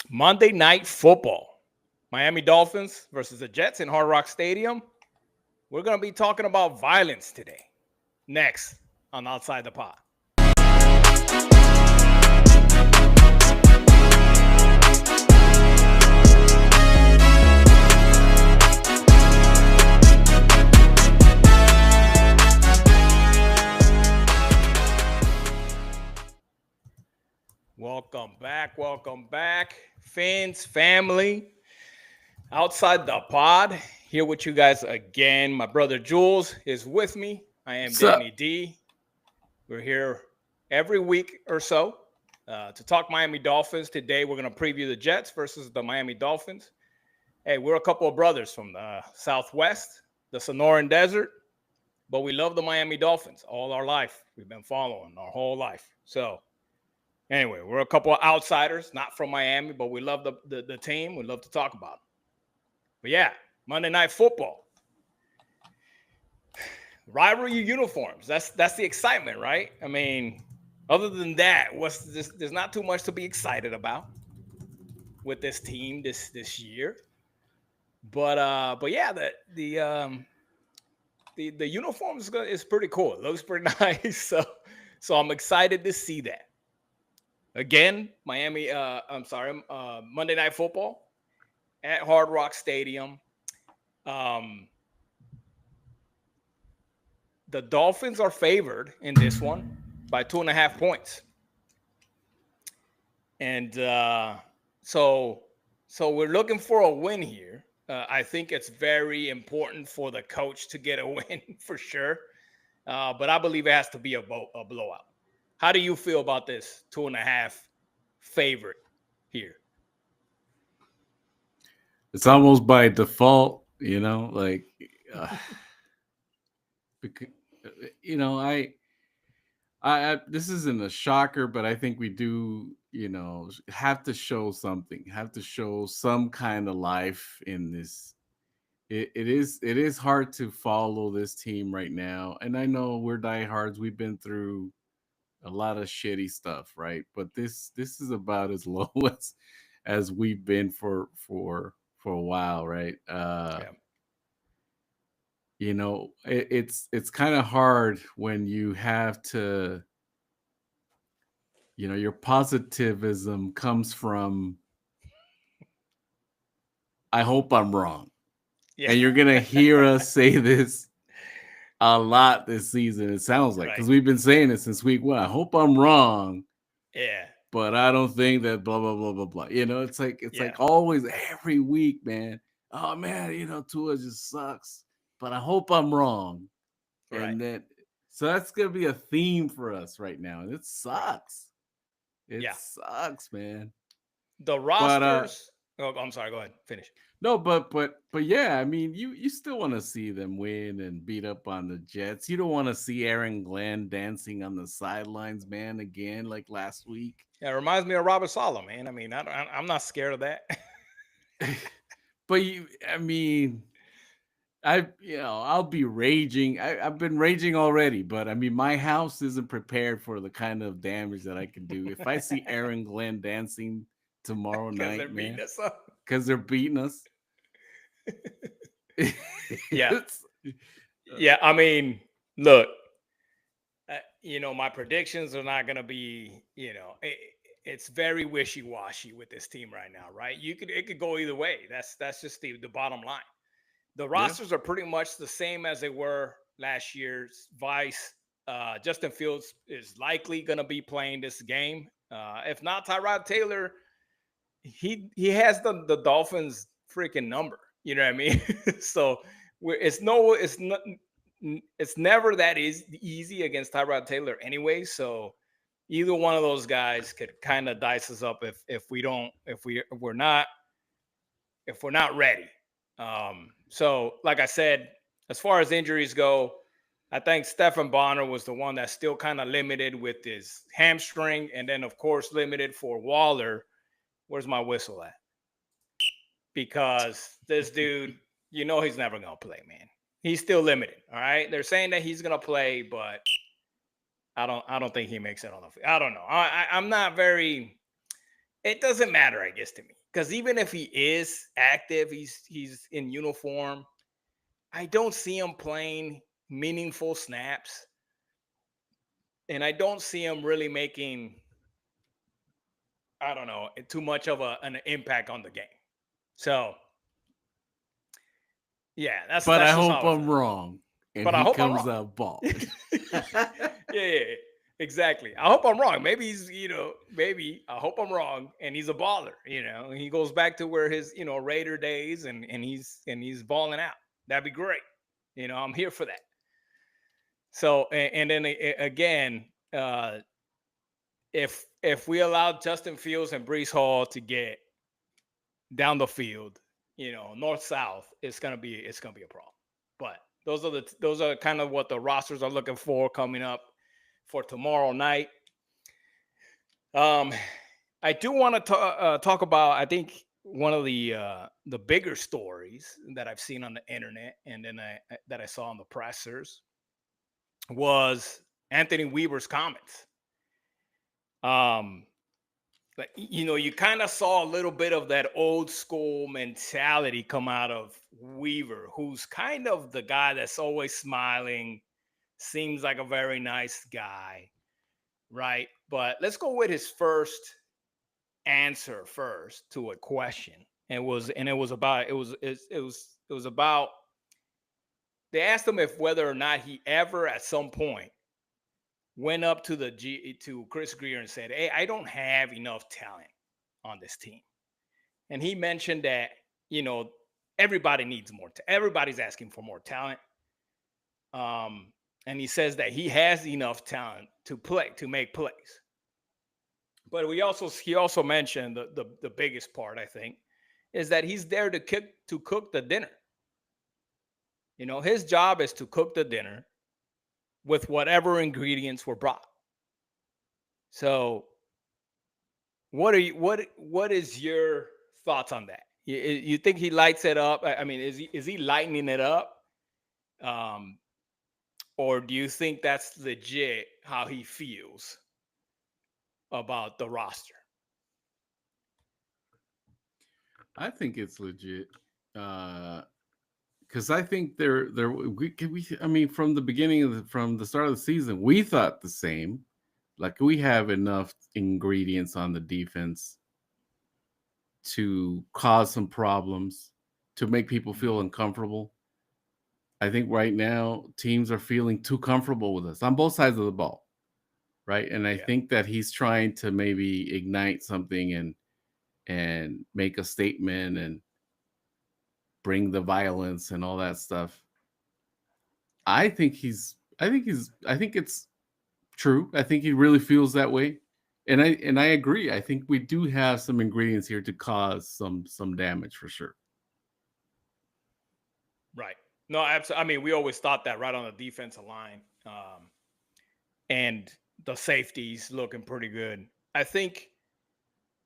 Monday Night Football. Miami Dolphins versus the Jets in Hard Rock Stadium. We're going to be talking about violence today. Next on Outside the Pod. Welcome back, fans, family. Outside the Pod, here with you guys again. My brother Jules is with me. I am What's up? Danny D. We're here every week or so to talk Miami Dolphins. Today, we're going to preview the Jets versus the Miami Dolphins. Hey, we're a couple of brothers from the Southwest, the Sonoran Desert, but we love the Miami Dolphins all our life. We've been following our whole life. So, anyway, we're a couple of outsiders, not from Miami, but we love the team. We love to talk about them. But yeah, Monday Night Football. Rivalry uniforms. That's the excitement, right? I mean, other than that, there's not too much to be excited about with this team this year. But yeah, the uniform is pretty cool. It looks pretty nice. So I'm excited to see that. Again, Monday Night Football at Hard Rock Stadium. The Dolphins are favored in this one by 2.5 points. And so we're looking for a win here. I think it's very important for the coach to get a win for sure. But I believe it has to be a blowout. How do you feel about this 2.5 favorite here? It's almost by default, because, I this isn't a shocker, but I think we do, have to show something, have to show some kind of life in this. It is hard to follow this team right now, and I know we're diehards. We've been through a lot of shitty stuff, right? But this is about as low as we've been for a while, right? Yeah. It's kind of hard when you have to, your positivism comes from, I hope I'm wrong. Yeah. And you're gonna hear us say this a lot this season, it sounds like, because Right. we've been saying it since week one. I hope I'm wrong, Yeah. but I don't think that blah blah blah blah blah. It's like Yeah. always every week, man. Oh man, Tua just sucks. But I hope I'm wrong. Right. And then so that's gonna be a theme for us right now. And it sucks. It Yeah. sucks, man. The But rosters. Oh, I'm sorry. Go ahead. Finish. no, but yeah, I mean, you still want to see them win and beat up on the Jets. You don't want to see Aaron Glenn dancing on the sidelines, man, again like last week. Yeah, it reminds me of Robert Saleh, man. I mean, I'm not scared of that. But I'll be raging. I've been raging already, but I mean, my house isn't prepared for the kind of damage that I can do. If I see Aaron Glenn dancing tomorrow night, man, because they're beating us. Yeah. Yeah. I mean, look, my predictions are not going to be, it's very wishy-washy with this team right now, right? It could go either way. That's just the bottom line. The rosters are pretty much the same as they were last year's Vice. Justin Fields is likely going to be playing this game. If not, Tyrod Taylor, he has the Dolphins freaking number. You know what I mean? So it's never that easy against Tyrod Taylor anyway. So either one of those guys could kind of dice us up if we're not ready. So like I said, as far as injuries go, I think Stephen Bonner was the one that's still kind of limited with his hamstring, and then of course limited for Waller. Where's my whistle at? Because this dude, he's never gonna play, man. He's still limited. All right, they're saying that he's gonna play, but I don't think he makes it on the field. I don't know. I'm not very. it doesn't matter, I guess, to me, because even if he is active, he's in uniform. I don't see him playing meaningful snaps, and I don't see him really making, I don't know, too much of an impact on the game. So yeah, But I that's just hope how I I'm feel. wrong and But I he hope I'm comes wrong. out balling. Yeah, yeah, exactly. I hope I'm wrong. Maybe he's, maybe I hope I'm wrong, and he's a baller. He goes back to where his, Raider days, and he's balling out. That'd be great. I'm here for that. So, and then again, if we allow Justin Fields and Brees Hall to get down the field, north south, it's gonna be a problem. But those are kind of what the rosters are looking for coming up for tomorrow night. Um, I do want to talk about, I think, one of the bigger stories that I've seen on the internet, and then that I saw on the pressers, was Anthony Weaver's comments. Um, But you kind of saw a little bit of that old school mentality come out of Weaver, who's kind of the guy that's always smiling, seems like a very nice guy, right? But let's go with his first answer first to a question. It was about, they asked him if whether or not he ever at some point went up to to Chris Greer and said, "Hey, I don't have enough talent on this team." And he mentioned that, you know everybody needs more. Everybody's asking for more talent. Um, and he says that he has enough talent to make plays. But he also mentioned the biggest part, I think, is that he's there to cook the dinner. His job is to cook the dinner with whatever ingredients were brought. So what is your thoughts on that? You think he lights it up? I mean, is he lightening it up? Um, or do you think that's legit how he feels about the roster? I think it's legit. Because I think there we I mean from the beginning from the start of the season we thought the same. Like we have enough ingredients on the defense to cause some problems, to make people feel Mhm. uncomfortable. I think right now teams are feeling too comfortable with us on both sides of the ball, right? And I Yeah. think that he's trying to maybe ignite something and make a statement and bring the violence and all that stuff. I think it's true. I think he really feels that way. And I agree. I think we do have some ingredients here to cause some damage for sure. Right. No, absolutely. I mean, we always thought that right on the defensive line, and the safeties looking pretty good. I think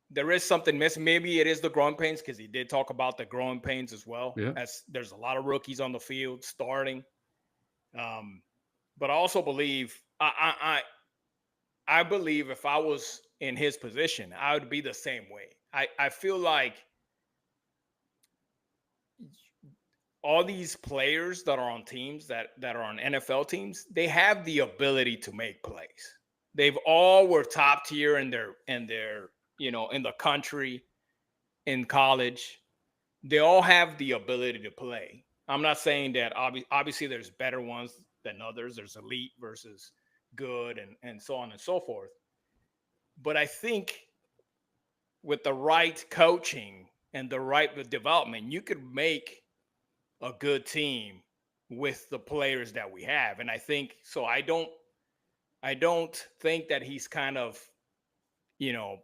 there is something missing. Maybe it is the growing pains, because he did talk about the growing pains as well. Yeah. As there's a lot of rookies on the field starting. Um, but I also believe I believe if I was in his position, I would be the same way. I feel like all these players that are on teams that are on NFL teams, they have the ability to make plays. They've all were top tier in their in the country, in college. They all have the ability to play. I'm not saying that obviously there's better ones than others. There's elite versus good, and so on and so forth. But I think with the right coaching and the right development, you could make a good team with the players that we have. And I think so. I don't think that he's kind of, you know,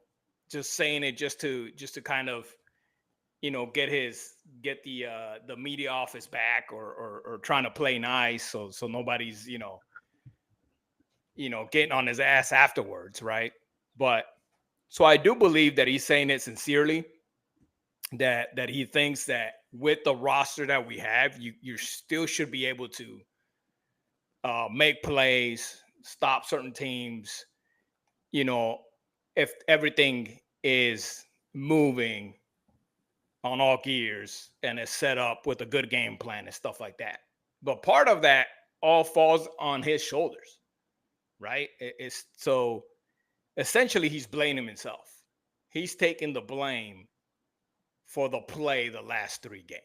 just saying it just to kind of, get the media off his back, or trying to play nice, so nobody's, getting on his ass afterwards, right? But so I do believe that he's saying it sincerely, that he thinks that with the roster that we have, you still should be able to make plays, stop certain teams. You know, if everything is moving on all gears and is set up with a good game plan and stuff like that. But part of that all falls on his shoulders, right? It's so essentially he's blaming himself. He's taking the blame for the play the last 3 games.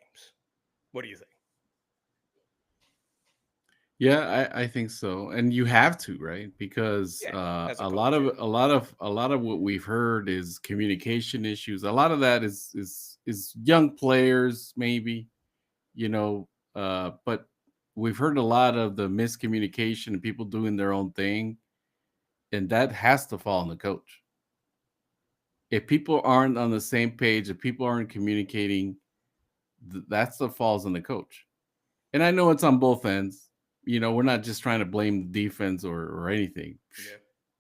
What do you think? Yeah, I think so, and you have to, right? Because Yeah, as a a lot coach, of yeah. what we've heard is communication issues. A lot of that is young players, maybe, you know, but we've heard a lot of the miscommunication and people doing their own thing, and that has to fall on the coach. If people aren't on the same page, if people aren't communicating, that's the falls on the coach. And I know it's on both ends. We're not just trying to blame the defense or anything. Yeah.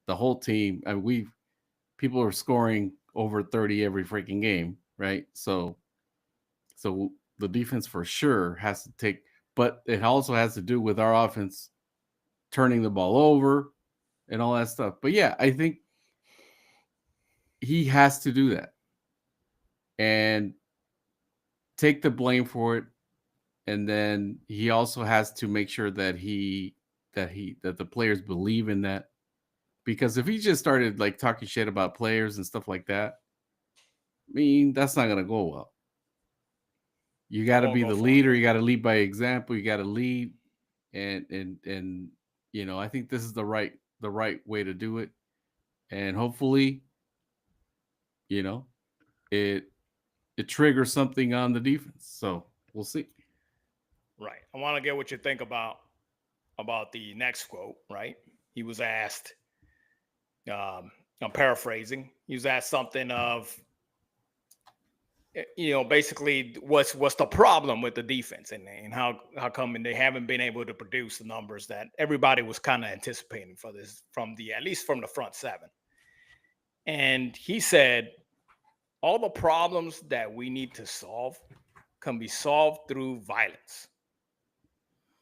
The whole team. I mean, people are scoring over 30 every freaking game, right? So the defense for sure has to take, but it also has to do with our offense turning the ball over and all that stuff. But yeah, I think he has to do that and take the blame for it. And then he also has to make sure that that the players believe in that. Because if he just started like talking shit about players and stuff like that, I mean, that's not gonna go well. You got It to won't be go the far, leader. yeah. You got to lead by example. You got to lead, and I think this is the right way to do it. And hopefully, you know, it it triggers something on the defense. So we'll see. Right. I want to get what you think about the next quote, right? He was asked, I'm paraphrasing, he was asked something of, basically what's the problem with the defense, and how come they haven't been able to produce the numbers that everybody was kind of anticipating for this, from the at least from the front seven. And he said all the problems that we need to solve can be solved through violence,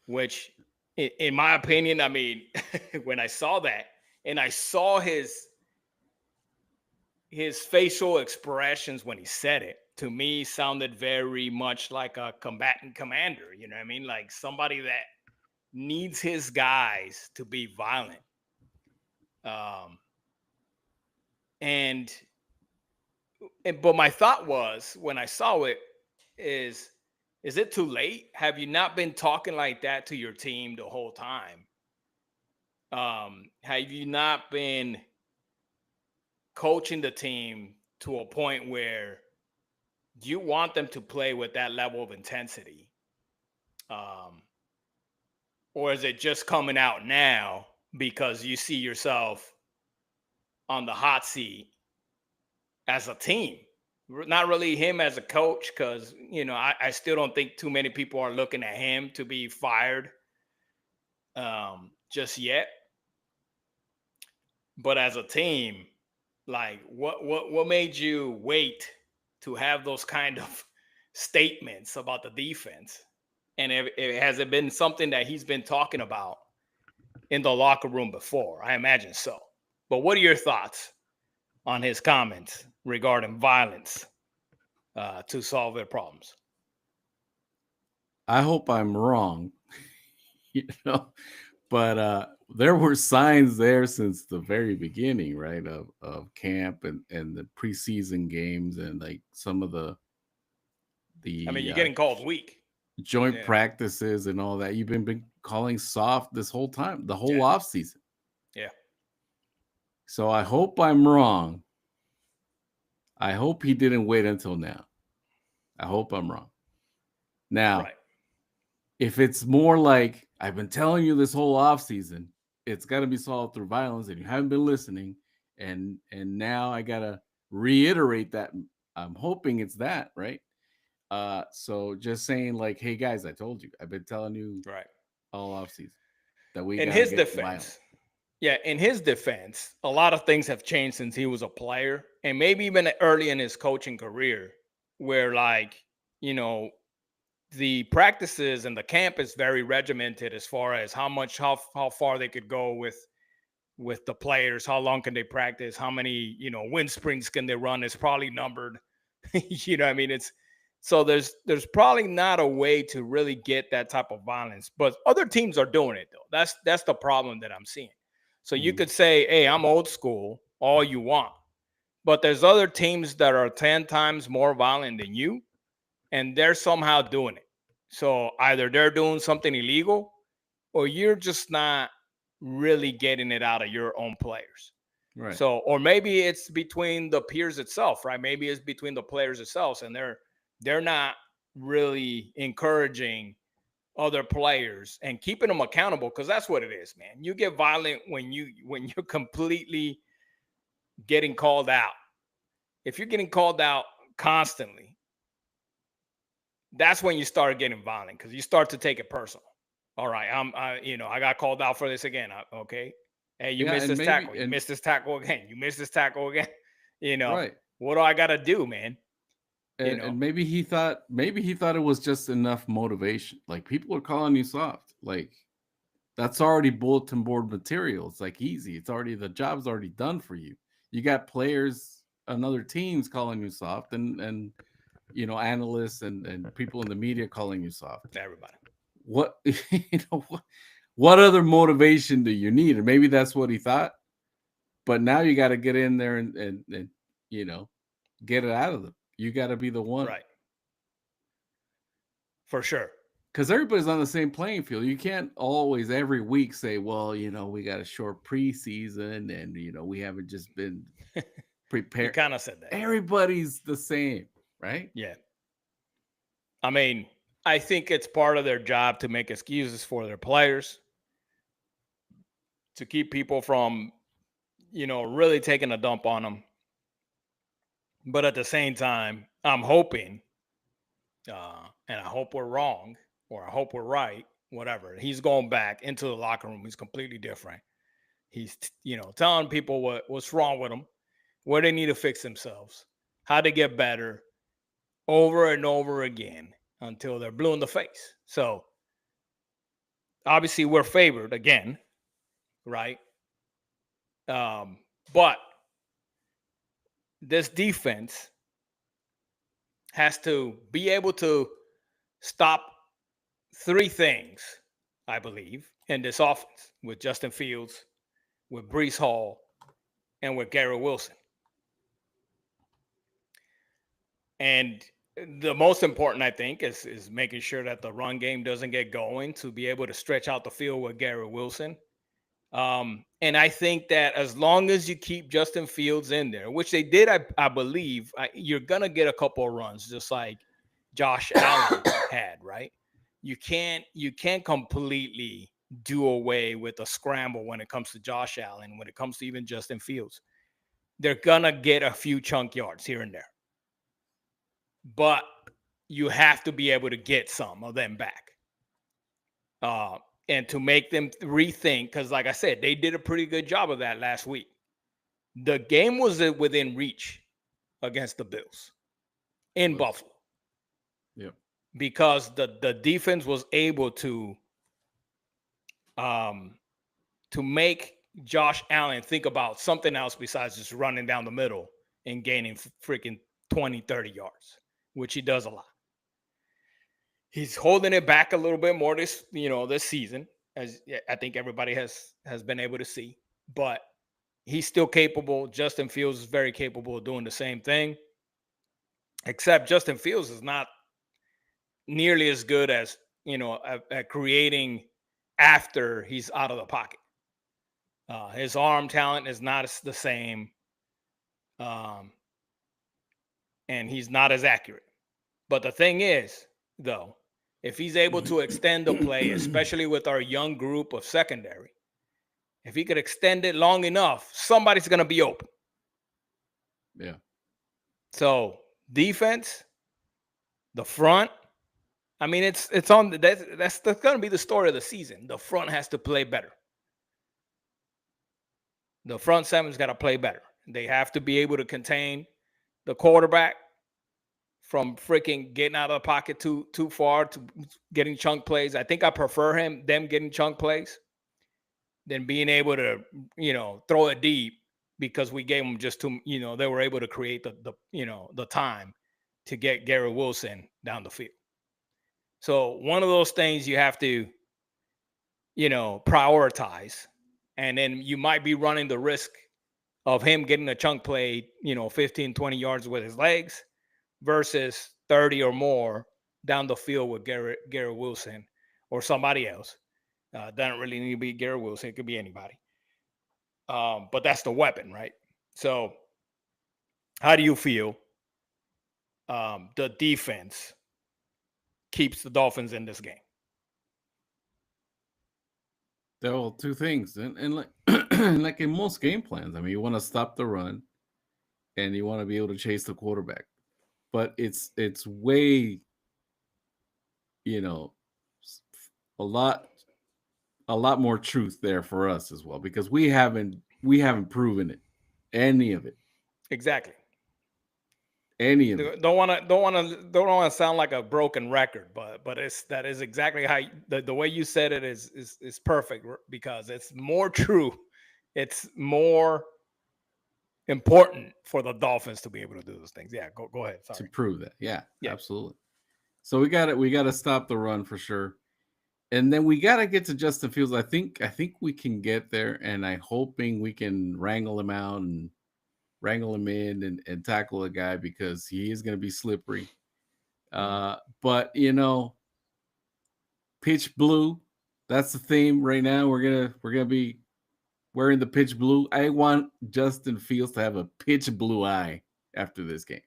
which in my opinion, I mean, when I saw that and I saw his facial expressions when he said it, to me sounded very much like a combatant commander. You know what I mean? Like somebody that needs his guys to be violent. Um, and, but my thought was when I saw it is, is it too late? Have you not been talking like that to your team the whole time? Have you not been coaching the team to a point where you want them to play with that level of intensity? Um, or is it just coming out now because you see yourself on the hot seat as a team? Not really him as a coach, because, I still don't think too many people are looking at him to be fired just yet. But as a team, like what made you wait to have those kind of statements about the defense? And has it been something that he's been talking about in the locker room before? I imagine so. But what are your thoughts on his comments regarding violence to solve their problems? I hope I'm wrong, you know, but there were signs there since the very beginning, right, of camp and the preseason games and like some of the I mean, the you're getting called weak. joint Yeah, practices and all that. You've been calling soft this whole time, the whole yeah, off season. yeah. So I hope I'm wrong. I hope he didn't wait until now. I hope I'm wrong. Now, Right. if it's more like I've been telling you this whole off season, it's got to be solved through violence, and you haven't been listening, and now I gotta reiterate that. I'm hoping it's that, right? So just saying like, hey guys, I told you, I've been telling you Right. all off season that we In gotta his get violent. defense, yeah, in his defense, a lot of things have changed since he was a player, and maybe even early in his coaching career, where, like, you know, the practices and the camp is very regimented as far as how far they could go with with the players. How long can they practice? How many, wind sprints can they run? It's probably numbered. I mean, it's so there's probably not a way to really get that type of violence, but other teams are doing it though. That's the problem that I'm seeing. So you Mhm. could say, hey, I'm old school all you want, but there's other teams that are 10 times more violent than you, and they're somehow doing it. So either they're doing something illegal or you're just not really getting it out of your own players. Right. So, or maybe it's between the peers itself, right? Maybe it's between the players itself, and they're not really encouraging other players and keeping them accountable, because that's what it is, man. You get violent when you're completely getting called out. If you're getting called out constantly, that's when you start getting violent, because you start to take it personal. All right, I got called out for this again. Okay, hey, you Yeah, missed and this maybe tackle. You and missed this tackle again. You missed this tackle again. You know right. what do I got to do, man? You know, And maybe he thought it was just enough motivation. Like people are calling you soft. Like that's already bulletin board material. It's like easy. It's already the job's already done for you. You got players and other teams calling you soft and analysts and people in the media calling you soft. everybody. What what other motivation do you need? And maybe that's what he thought. But now you got to get in there and you know get it out of them. You got to be the one Right, for sure. because everybody's on the same playing field. You can't always every week say, well, we got a short preseason and we haven't just been You prepared. kind of said that, yeah. Everybody's the same, right? Yeah. I mean, I think it's part of their job to make excuses for their players, to keep people from, really taking a dump on them. But at the same time, I'm hoping, and I hope we're wrong, or I hope we're right, whatever. He's going back into the locker room. He's completely different. He's, telling people what's wrong with them, where they need to fix themselves, how to get better, over and over again until they're blue in the face. So obviously we're favored again, right? But this defense has to be able to stop three things, I believe, in this offense with Justin Fields, with Brees Hall, and with Garrett Wilson. And the most important, I think, is making sure that the run game doesn't get going, to be able to stretch out the field with Garrett Wilson. And I think that as long as you keep Justin Fields in there, which they did, I believe, you're gonna get a couple of runs, just like Josh Allen had, right? You can't completely do away with a scramble when it comes to Josh Allen, when it comes to even Justin Fields. They're gonna get a few chunk yards here and there, but you have to be able to get some of them back. Uh, and to make them rethink, because like I said, they did a pretty good job of that last week. The game was within reach against the Bills It in was. Buffalo, Yep. because the defense was able um, to make Josh Allen think about something else besides just running down the middle and gaining freaking 20, 30 yards, which he does a lot. He's holding it back a little bit more this season, as I think everybody has been able to see. But he's still capable. Justin Fields is very capable of doing the same thing, except Justin Fields is not nearly as good as, at creating after he's out of the pocket. His arm talent is not the same, um, and he's not as accurate. But the thing is, though, if he's able to extend the play, especially with our young group of secondary, if he could extend it long enough, somebody's going to be open. Yeah. So defense, the front. I mean, it's on. That's going to be the story of the season. The front has to play better. The front seven's got to play better. They have to be able to contain the quarterback from freaking getting out of the pocket too far, to getting chunk plays. I think I prefer them getting chunk plays than being able to, throw it deep because we gave them just too, they were able to create the time to get Garrett Wilson down the field. So one of those things you have to, prioritize. And then you might be running the risk of him getting a chunk play, 15, 20 yards with his legs versus 30 or more down the field with Garrett Wilson or somebody else. Doesn't really need to be Garrett Wilson. It could be anybody. But that's the weapon, right? So how do you feel the defense keeps the Dolphins in this game? There are two things, and like like in most game plans, I mean, you want to stop the run, and you want to be able to chase the quarterback, but it's way, you know, a lot a lot more truth there for us as well because we haven't proven it, any of it, Exactly. any of it. Don't want to sound like a broken record, but that is exactly how the way you said it is perfect because it's more true. It's more important for the Dolphins to be able to do those things. Yeah, go ahead. To Sorry. prove that. Yeah, Yeah. absolutely. So we got to stop the run for sure. And then we got to get to Justin Fields. I think we can get there, and I'm hoping we can wrangle him out and wrangle him in and tackle the guy because he is going to be slippery. But pitch blue, that's the theme right now. We're gonna be wearing the pitch blue. I want Justin Fields to have a pitch blue eye after this game.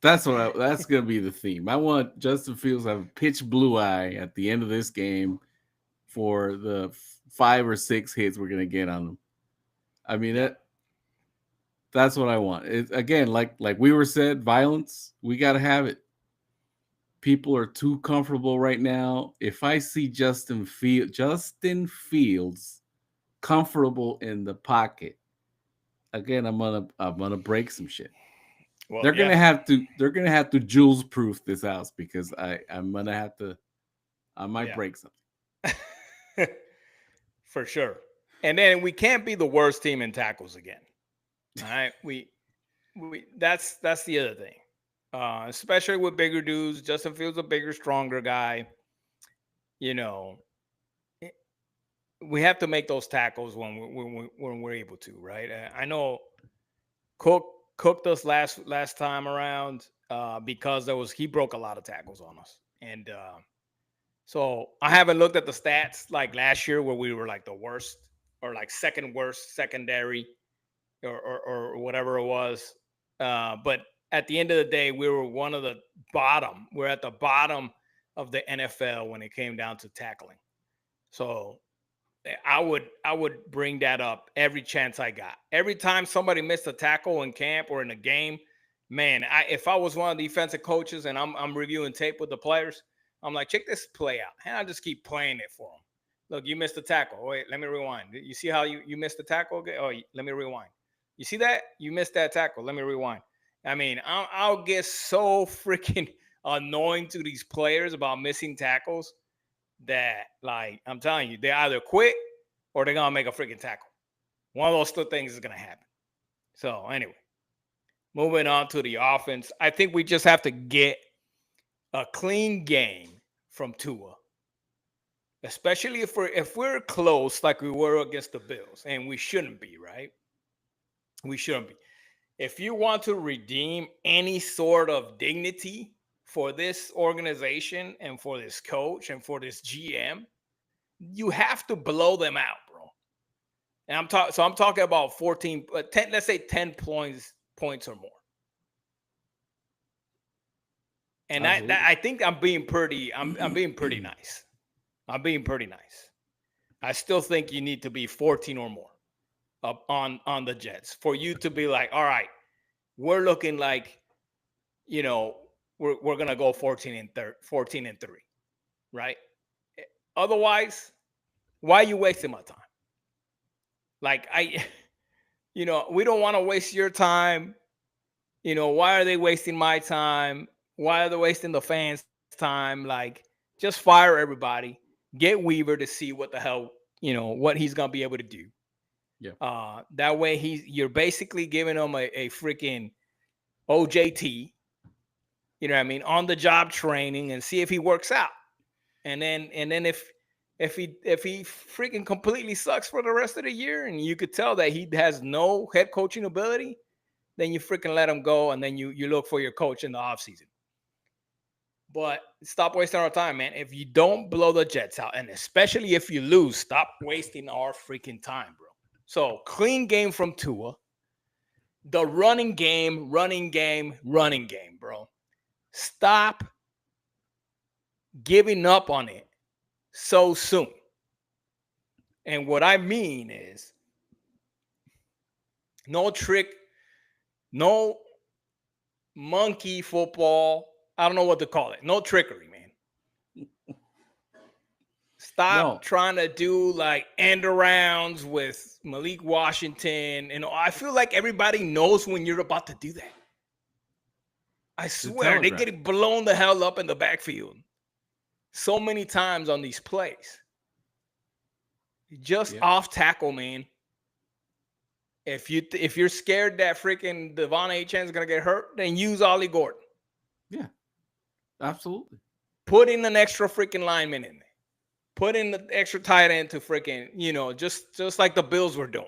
That's gonna be the theme. I want Justin Fields to have a pitch blue eye at the end of this game for the 5 or 6 hits we're gonna get on him. I mean that's what I want. Again, like we were said, violence. We gotta have it. People are too comfortable right now. If I see Justin Fields comfortable in the pocket, again, I'm gonna break some shit. Well, They're gonna have to Jules proof this house because I might yeah, break something. for sure. And then we can't be the worst team in tackles again. All right, that's the other thing. Especially with bigger dudes. Justin Fields a bigger, stronger guy. You know, eh, we have to make those tackles when we're able to, right? I know Cook cooked us last time around because he broke a lot of tackles on us, and so I haven't looked at the stats like last year where we were like the worst or like second worst secondary or whatever it was. But at the end of the day, we were one of the bottom. We're at the bottom of the NFL when it came down to tackling. So I would bring that up every chance I got. Every time somebody missed a tackle in camp or in a game, man, if I was one of the defensive coaches and I'm reviewing tape with the players, I'm like, check this play out. And I just keep playing it for them. Look, you missed the tackle. Wait, let me rewind. You see how you missed the tackle? Okay. Oh, let me rewind. You see that? You missed that tackle. Let me rewind. I mean, I'll get so freaking annoying to these players about missing tackles that, like, I'm telling you, they either quit or they're gonna make a freaking tackle. One of those two things is gonna happen. So anyway, moving on to the offense, I think we just have to get a clean game from Tua, especially if we're close like we were against the Bills, and we shouldn't be, right? We shouldn't be. If you want to redeem any sort of dignity for this organization and for this coach and for this GM, you have to blow them out, bro. And I'm talking about 14, 10, let's say 10 points or more. And I think I'm being pretty nice. I'm being pretty nice. I still think you need to be 14 or more up on the Jets for you to be like, all right, we're looking like, you know, we're gonna go 14 and 3, right? Otherwise, why are you wasting my time? Like we don't want to waste your time. Why are they wasting my time? Why are they wasting the fans' time? Like, just fire everybody get Weaver to see what the hell, what he's gonna be able to do. Yeah. That way you're basically giving him a freaking OJT, what I mean, on the job training, and see if he works out. And then if he freaking completely sucks for the rest of the year, and you could tell that he has no head coaching ability, then you freaking let him go, and then you look for your coach in the offseason. But stop wasting our time, man. If you don't blow the Jets out, and especially if you lose, stop wasting our freaking time, bro. So clean game from Tua. The running game, bro. Stop giving up on it so soon. And what I mean is no trick, no monkey football. I don't know what to call it. No trickery, man. Stop trying to do like end arounds with Malik Washington. I feel like everybody knows when you're about to do that. I swear, they get blown the hell up in the backfield so many times on these plays. Just off tackle, man. If you're scared that freaking Devon Achane is gonna get hurt, then use Ollie Gordon. Yeah, absolutely. Put in an extra freaking lineman in there. Put in the extra tight end to freaking, just like the Bills were doing.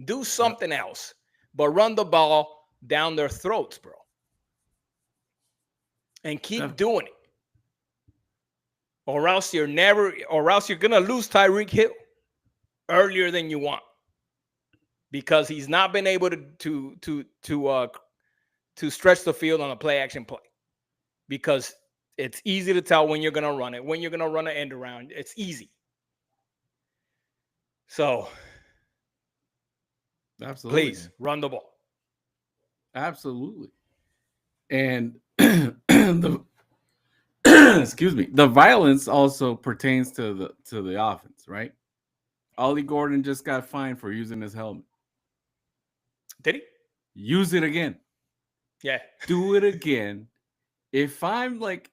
Do something else, but run the ball down their throats, bro. And keep doing it. Or else you're gonna lose Tyreek Hill earlier than you want. Because he's not been able to stretch the field on a play action play. Because it's easy to tell when you're going to run it. When you're going to run an end around, it's easy. So, absolutely, please run the ball. Absolutely. And excuse me, the violence also pertains to the offense, right? Ollie Gordon just got fined for using his helmet. Did he? Use it again. Yeah. Do it again. If I'm like,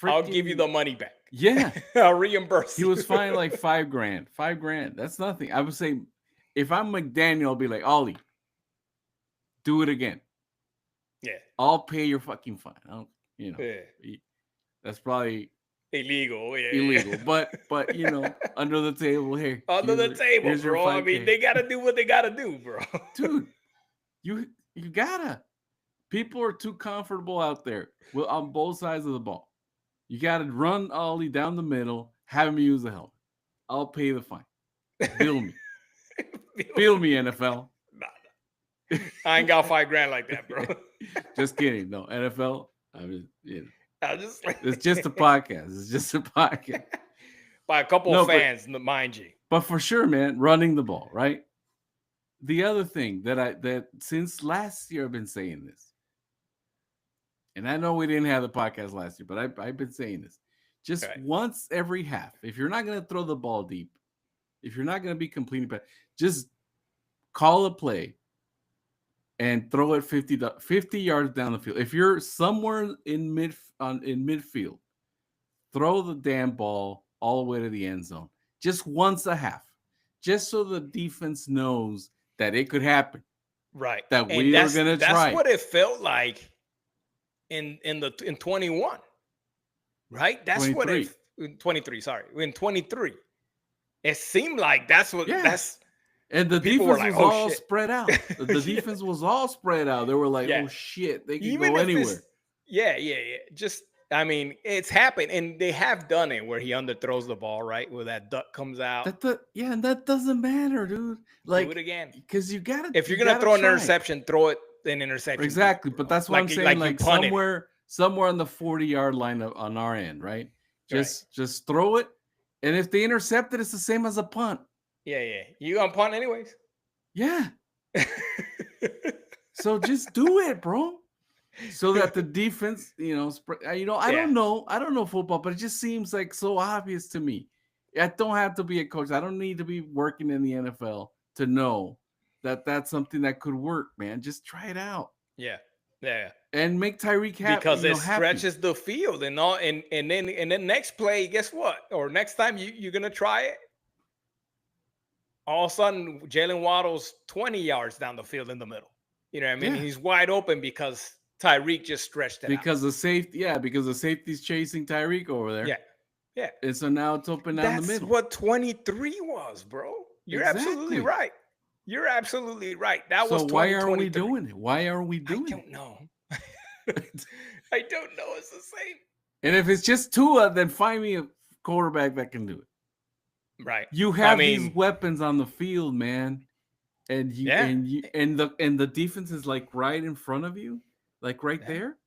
I'll give you the money back. Yeah. I'll reimburse you. He was fined like $5,000. $5,000. That's nothing. I would say, if I'm McDaniel, I'll be like, Ollie, do it again. Yeah. I'll pay your fucking fine. That's probably illegal. Yeah, illegal. Yeah. But under the table here. Under the table, bro. I mean, they gotta do what they gotta do, bro. Dude, you gotta. People are too comfortable out there on both sides of the ball. You gotta run Ollie down the middle, have him use the helmet. I'll pay the fine. Bill me. Bill me, NFL. Nah. I ain't got $5,000 like that, bro. Just kidding. No, NFL. I mean, it's just a podcast. It's just a podcast. By a couple of fans, mind you. But for sure, man, running the ball, right? The other thing that since last year I've been saying this, and I know we didn't have the podcast last year, but I've been saying this. Just once every half, if you're not going to throw the ball deep, if you're not going to be completing, just call a play and throw it 50 yards down the field. If you're somewhere in midfield, throw the damn ball all the way to the end zone. Just once a half. Just so the defense knows that it could happen. Right. That we are going to try. That's what it felt like in 21. Right? That's 23. what it in 23, sorry. In 23. It seemed like that's what that's and the defense was all spread out. The defense was all spread out. They were like, oh shit, they can go anywhere. Yeah. Just I mean, it's happened, and they have done it where he underthrows the ball, right? Where that duck comes out. And that doesn't matter, dude. Like, do it again. Because you got to. If you're going to throw an interception, throw it an interception. Exactly. But that's what I'm saying. Like somewhere on the 40-yard line on our end, right? Just throw it. And if they intercept it, it's the same as a punt. Yeah. You going to punt anyways? Yeah. So just do it, bro. So that the defense, I don't know football, but it just seems like so obvious to me. I don't have to be a coach. I don't need to be working in the NFL to know that that's something that could work, man. Just try it out. Yeah. Yeah. and make Tyreek Because it happy. stretches the field and all, and then next play, guess what? Or next time you're gonna try it, all of a sudden Jalen Waddle's 20 yards down the field in the middle. You know what I mean? Yeah, He's wide open because Tyreek just stretched it out. because the safety's chasing Tyreek over Yeah. there, Yeah. and so now it's open down the That's middle. what 23 was, bro. You're absolutely Exactly. right. You're absolutely right. That So was why are we 2023. doing it? Why are we I doing don't know. it? I don't know. It's the same. And if it's just Tua, then find me a quarterback that can do it. Right. You I have these mean, weapons on the field, man, and yeah. the defense is like right in front of you, like right Yeah. there.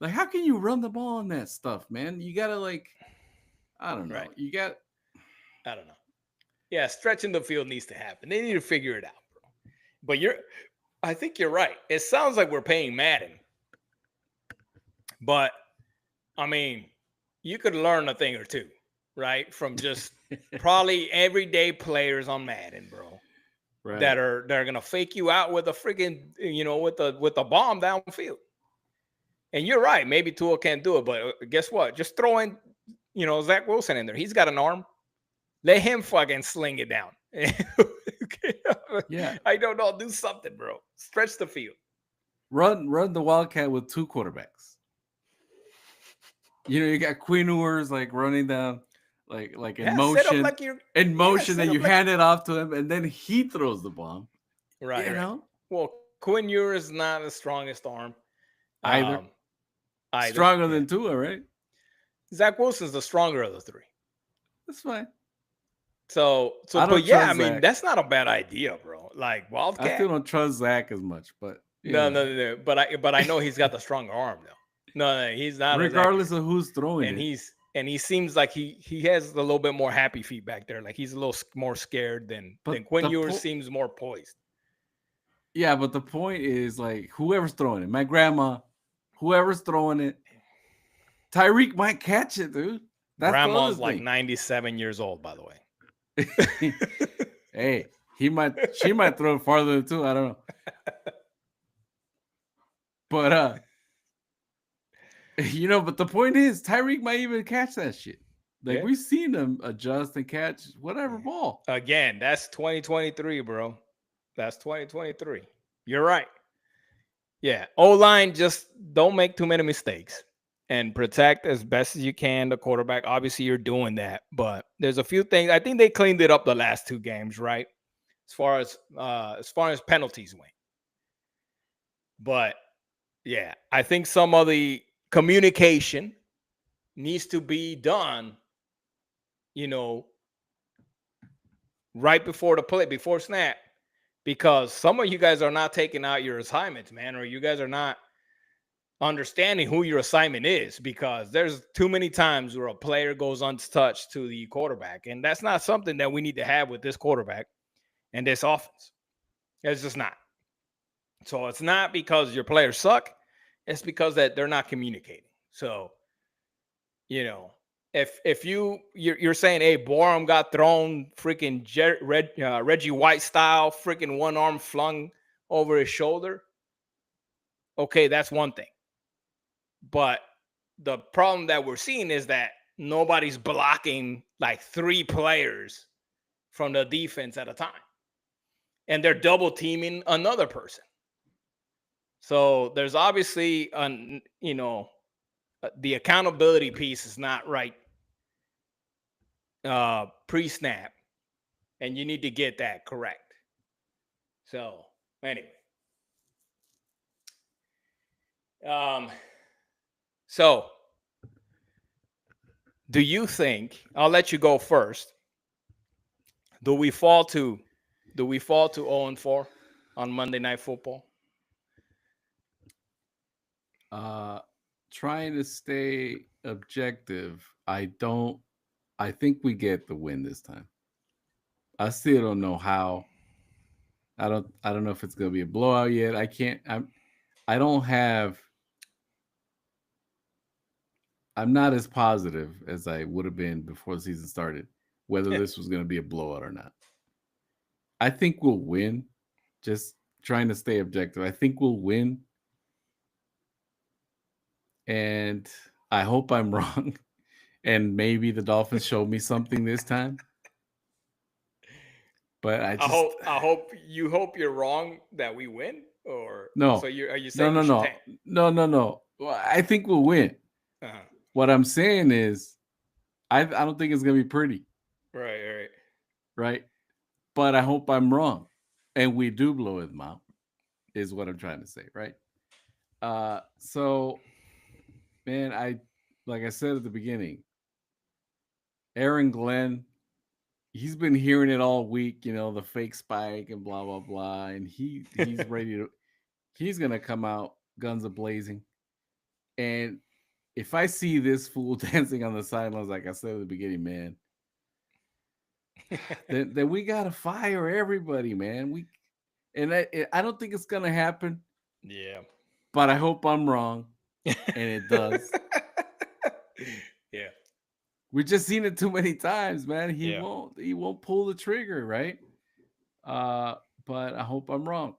Like, how can you run the ball on that stuff, man? You gotta I don't know. Right. You got I don't know. Yeah, stretching the field needs to happen. They need to figure it out, bro. But I think you're right. It sounds like we're paying Madden, but I mean, you could learn a thing or two, right, from just probably everyday players on Madden, bro, right. that are gonna fake you out with a freaking with the bomb downfield. And you're right. Maybe Tua can't do it, but guess what? Just throw in Zach Wilson in there. He's got an arm. Let him fucking sling it down. Yeah. I don't know. Do something, bro. Stretch the field. Run the Wildcat with two quarterbacks. You got Quinn Ewers like running down, like in Yeah, set up motion, like you're. in Yeah, motion, set and up you like. hand it off to him, and then he throws the bomb. Right, You right. know, Well, Quinn Ewers is not the strongest arm. either Um, either. stronger Yeah. than Tua, right? Zach Wilson's the stronger of the three. That's fine. I But don't yeah, I trust mean, Zach. that's not a bad idea, bro. Like I still Wildcat. don't trust Zach as much, but No, no, no, no. But I know he's got the stronger arm though. No, no, he's not as regardless accurate. of who's throwing And it. he seems like he has a little bit more happy feet back there. Like he's a little more scared But than Quinn Ewers seems more poised. yeah, but the point is like whoever's throwing it, my grandma, whoever's throwing it, Tyreek might catch it, dude. That's the other Grandma's like thing. 97 years old, by the way. Hey, she might throw it farther than two. I don't know. But but the point is Tyreek might even catch that shit. Like Yeah. we've seen him adjust and catch whatever ball. Again, that's 2023, bro. That's 2023. You're right. Yeah. O-line, just don't make too many mistakes and protect as best as you can the quarterback. Obviously, you're doing that, but there's a few things. I think they cleaned it up the last two games, right? As far as penalties went. But yeah, I think some of the communication needs to be done, you know, right before the play, before snap, because some of you guys are not taking out your assignments, man, or you guys are not understanding who your assignment is, because there's too many times where a player goes untouched to the quarterback, and that's not something that we need to have with this quarterback and this offense. It's just not. So it's not because your players suck, it's because that they're not communicating. So, you know, if you're saying, hey, Borum got thrown freaking Reggie White style, freaking one arm flung over his shoulder, okay, that's one thing. But the problem that we're seeing is that nobody's blocking like three players from the defense at a time, and they're double teaming another person. So there's obviously the accountability piece is not right pre-snap, and you need to get that correct. So anyway, so do you think, I'll let you go first, do we fall to 0-4 on Monday Night Football? Trying to stay objective. I think we get the win this time. I still don't know how. I don't know if it's gonna be a blowout yet. I'm not as positive as I would have been before the season started, whether this was gonna be a blowout or not. I think we'll win. Just trying to stay objective. I think we'll win. and I hope I'm wrong. And maybe the Dolphins show me something this time. But I just I hope you're wrong that we win, or so no, you are you no, saying no, we should no, tank? no, no, no. Well, I think we'll win. Uh-huh. What I'm saying is, I don't think it's gonna be pretty, Right, right. right? But I hope I'm wrong, and we do blow him out. Is what I'm trying to say, right? So man, I like I said at the beginning, Aaron Glenn, he's been hearing it all week, the fake spike and blah blah blah, and he's ready to he's gonna come out guns a blazing. And if I see this fool dancing on the sidelines, like I said at the beginning, man, then we gotta fire everybody, man. I don't think it's gonna happen, Yeah. but I hope I'm wrong, and it does. Yeah. We've just seen it too many times, man. He Yeah. won't pull the trigger, right? Uh, but I hope I'm wrong.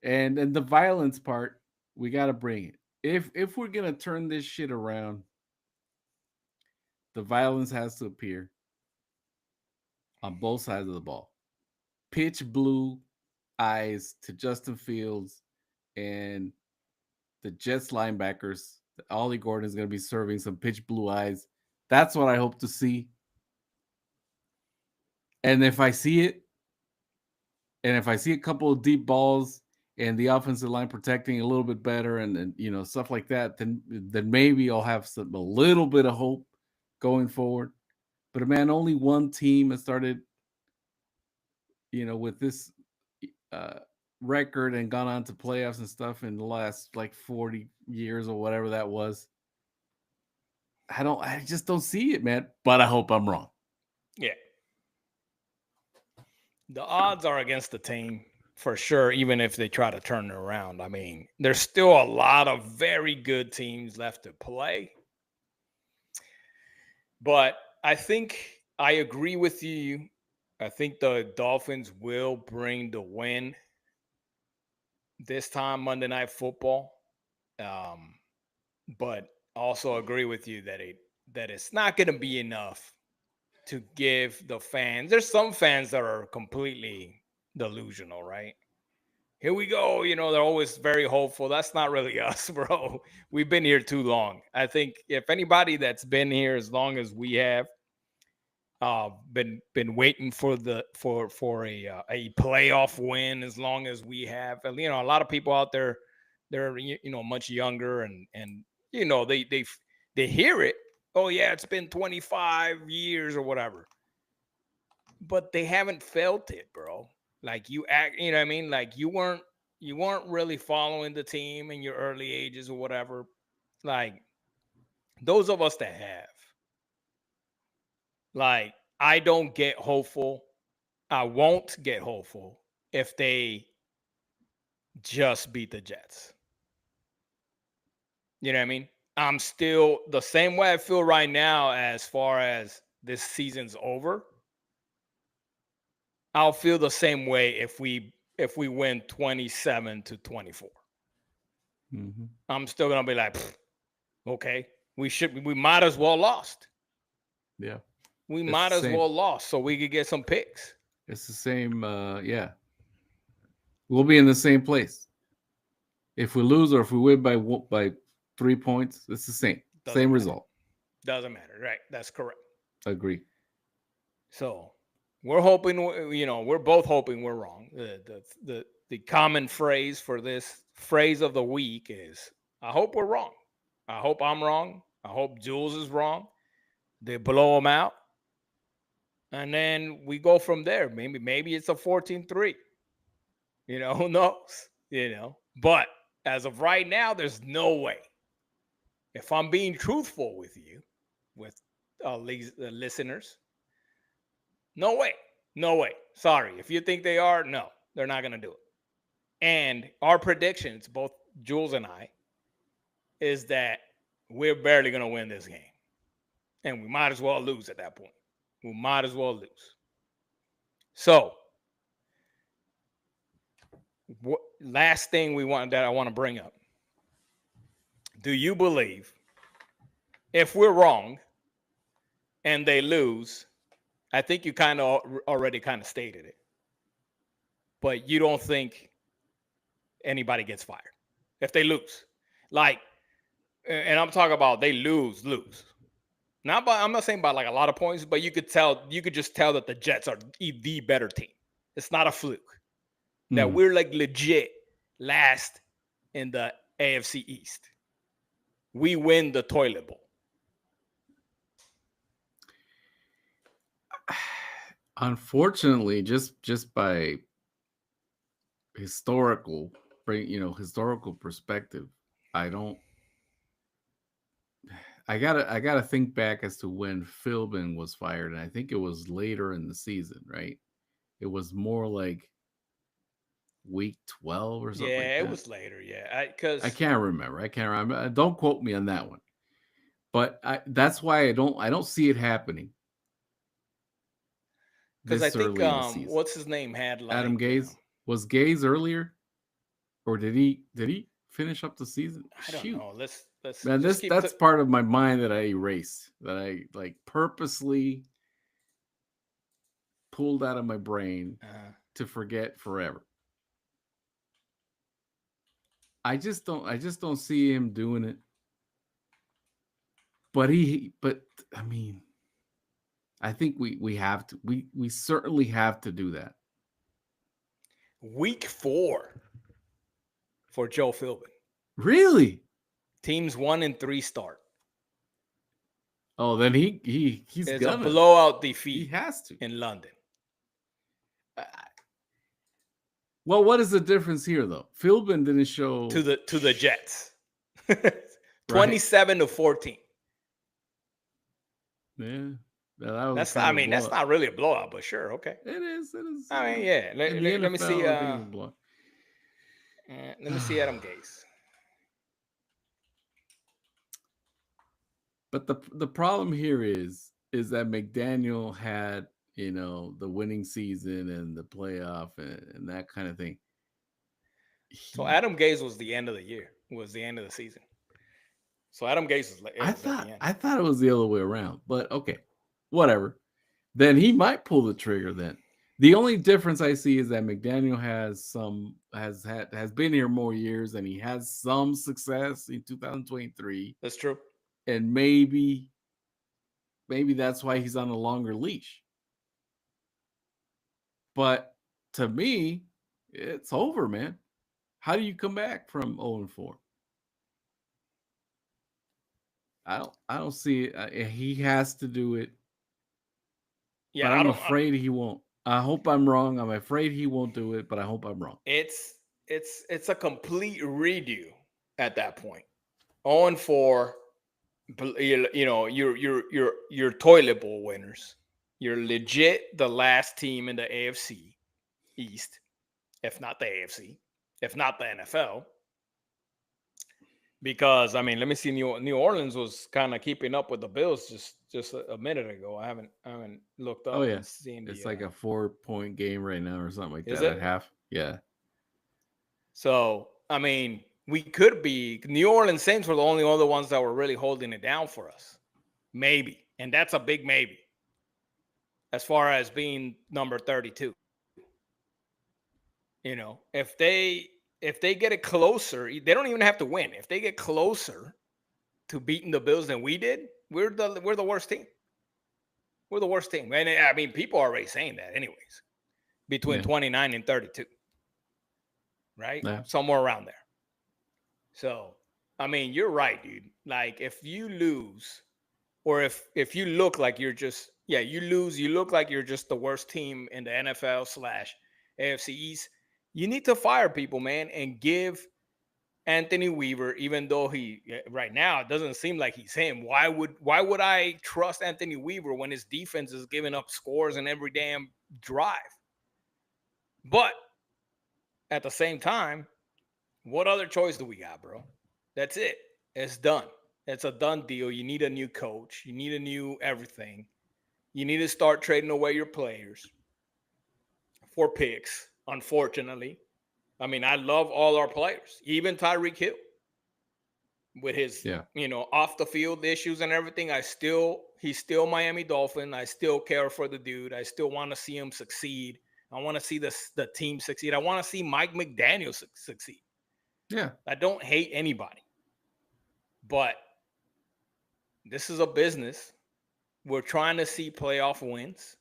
And then the violence part, we gotta bring it. If we're gonna turn this shit around, the violence has to appear on both sides of the ball. Pitch blue eyes to Justin Fields and the Jets linebackers. Ollie Gordon is going to be serving some pitch blue eyes. That's what I hope to see. And if I see it, and if I see a couple of deep balls and the offensive line protecting a little bit better, and stuff like that, then maybe I'll have a little bit of hope going forward. But man, only one team has started, with this uh, record and gone on to playoffs and stuff in the last like 40 years or whatever that was. I just don't see it, man. But I hope I'm wrong. Yeah. The odds are against the team for sure, even if they try to turn it around. I mean, there's still a lot of very good teams left to play. But I think I agree with you. I think the Dolphins will bring the win this time, Monday Night Football. Um, but also agree with you that it's not going to be enough to give the fans. There's some fans that are completely delusional, right? Here we go. They're always very hopeful. That's not really us, bro. We've been here too long. I think if anybody that's been here as long as we have, been waiting for a playoff win as long as we have. And, a lot of people out there, they're much younger, and they hear it. Oh yeah, it's been 25 years or whatever, but they haven't felt it, bro. Like you act, you know what I mean? Like you weren't really following the team in your early ages or whatever. Like those of us that have, like, I don't get hopeful. I won't get hopeful if they just beat the Jets. You know what I mean? I'm still the same way I feel right now as far as this season's over. I'll feel the same way if we win 27-24. Mm-hmm. I'm still gonna be like, okay, we might as well lost. Yeah, We it's the might as same. well lost so we could get some picks. It's the same. Yeah, we'll be in the same place. If we lose or if we win by 3 points, it's the Doesn't same matter. result. Doesn't matter. Right. That's correct. Agree. So we're hoping, we're both hoping we're wrong. The common phrase for this phrase of the week is, I hope we're wrong. I hope I'm wrong. I hope Jules is wrong. They blow them out. And then we go from there. Maybe it's a 14-3. Who knows? But as of right now, there's no way. If I'm being truthful with you, with listeners, no way. No way. Sorry. If you think they are, no, they're not going to do it. And our predictions, both Jules and I, is that we're barely going to win this game. And we might as well lose at that point. We might as well lose. So, last thing that I want to bring up. Do you believe if we're wrong and they lose, I think you kind of already kind of stated it, but you don't think anybody gets fired if they lose? Like, and I'm talking about they lose. Not by, I'm not saying by like a lot of points, but you could just tell that the Jets are the better team. It's not a fluke that Mm. we're like legit last in the AFC East. We win the toilet bowl. Unfortunately, just by historical perspective, I don't. I gotta think back as to when Philbin was fired, and I think it was later in the season, right? It was more like week 12 or something like Yeah, it that. was later. Yeah, I because can't remember. I can't remember. Don't quote me on that one. But that's why I don't see it happening I this think early in the season. what's his name had Adam like Gaze, was Gaze earlier, or did he finish up the season? I don't Shoot, know. Let's man, just this keep. that's part of my mind that I erased, that I like purposely pulled out of my brain to forget forever. I just don't see him doing it. But I mean, I think we have to we certainly have to do that. Week 4 for Joe Philbin. Really? Teams 1 and 3 start. Oh, then he's It's a gonna. blowout He defeat has to. in London Uh, Well, what is the difference here, though? Philbin didn't show to the Jets. right. 27-14. Yeah, that was That's kind not, I of a mean, that's blowout. not really a blowout, but sure, okay. It is. It is. I mean, yeah. In the Let me see. NFL, I think it's a blowout. Let me see Adam Gase. But the problem here is that McDaniel had the winning season and the playoff and that kind of thing. So He, Adam Gase was the end of the year. Was the end of the season. So Adam Gase was it I was at thought the end. I thought it was the other way around, but okay, whatever. Then he might pull the trigger. Then the only difference I see is that McDaniel has been here more years and he has some success in 2023, That's true. and maybe that's why he's on a longer leash. But to me, it's over, man. How do you come back from 0-4? I don't see it. He has to do it, but Yeah, I I'm don't. afraid he won't. I hope I'm wrong. I'm afraid he won't do it, but I hope I'm wrong. It's a complete redo at that point. 0-4. You're toilet bowl winners. You're legit the last team in the AFC East, if not the AFC, if not the NFL. Because I mean, let me see. New Orleans was kind of keeping up with the Bills just a minute ago. I haven't looked Oh up yeah, and seen it's the. like a 4-point game right now or something like Is that at it? half. Yeah. So I mean, we could be New Orleans Saints were the only other ones that were really holding it down for us. Maybe, and that's a big maybe as far as being number 32. If they get it closer, they don't even have to win. If they get closer to beating the Bills than we did, we're the worst team. We're the worst team. And I mean, people are already saying that anyways. Between Yeah. 29 and 32. Right? Yeah. Somewhere around there. So, I mean, you're right, dude. Like if you lose, or if you look like you're just you lose, you look like you're just the worst team in the NFL / AFC East, you need to fire people, man, and give Anthony Weaver, even though he right now it doesn't seem like he's him. Why would I trust Anthony Weaver when his defense is giving up scores in every damn drive? But at the same time, what other choice do we got, bro? That's it. It's done. It's a done deal. You need a new coach. You need a new everything. You need to start trading away your players for picks, unfortunately. I mean, I love all our players, even Tyreek Hill. with his, Yeah. off the field issues and everything. He's still Miami Dolphin. I still care for the dude. I still want to see him succeed. I want to see the team succeed. I want to see Mike McDaniel succeed. Yeah. I don't hate anybody, but this is a business. We're trying to see playoff wins.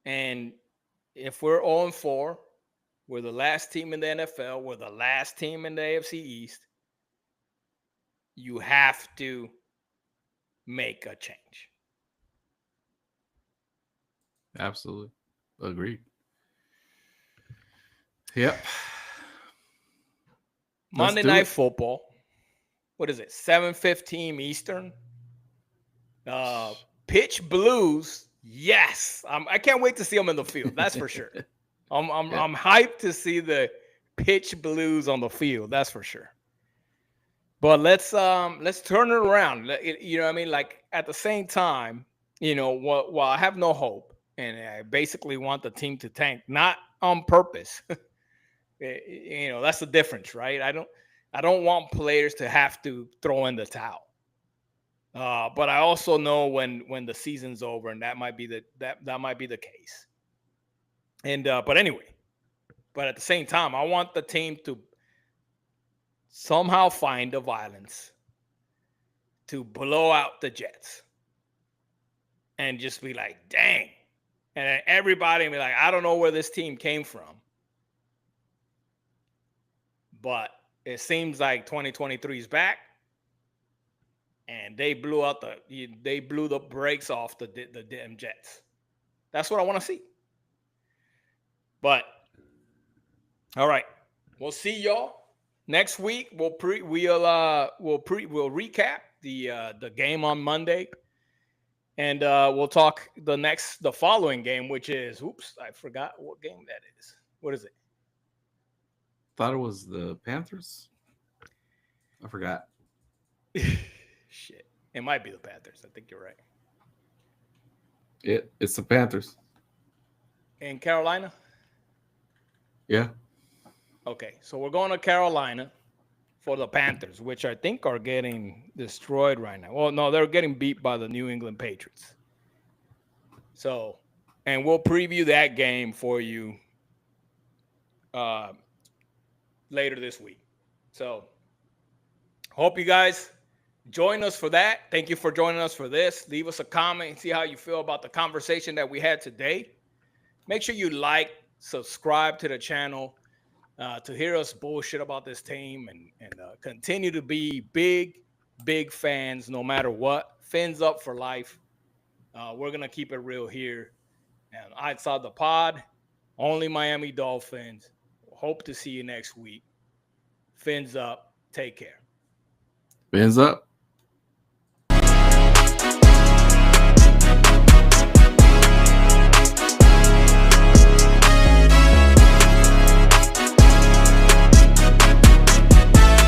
And if we're 0-4, we're the last team in the NFL. We're the last team in the AFC East. You have to make a change. Absolutely. Agreed. Yep. Monday Night Football. What is it? 7:15 Eastern. Pitch Blues. Yes. I can't wait to see them in the field. That's for sure. I'm hyped to see the Pitch Blues on the field. That's for sure. But let's turn it around. You know what I mean? Like at the same time, while I have no hope and I basically want the team to tank, not on purpose. That's the difference, right? I don't want players to have to throw in the towel. But I also know when the season's over, and that might be the case. And but anyway, but at the same time, I want the team to somehow find the violence to blow out the Jets and just be like, dang. And then everybody be like, I don't know where this team came from. But it seems like 2023 is back. And they blew the brakes off the damn Jets. That's what I want to see. But all right. We'll see y'all. Next week, we'll recap the game on Monday, and we'll talk the following game, which is I forgot what game that is. What is it? Thought it was the Panthers. I forgot. Shit, it might be the Panthers. I think you're right. It's the Panthers In Carolina. Yeah. Okay, so we're going to Carolina for the Panthers, which I think are getting destroyed right now. Well, no, they're getting beat by the New England Patriots. So, and we'll preview that game for you later this week. So, hope you guys join us for that. Thank you for joining us for this. Leave us a comment and see how you feel about the conversation that we had today. Make sure you subscribe to the channel. To hear us bullshit about this team and continue to be big fans no matter what. Fins up for life. We're going to keep it real here. And outside the pod, only Miami Dolphins. Hope to see you next week. Fins up. Take care. Fins up.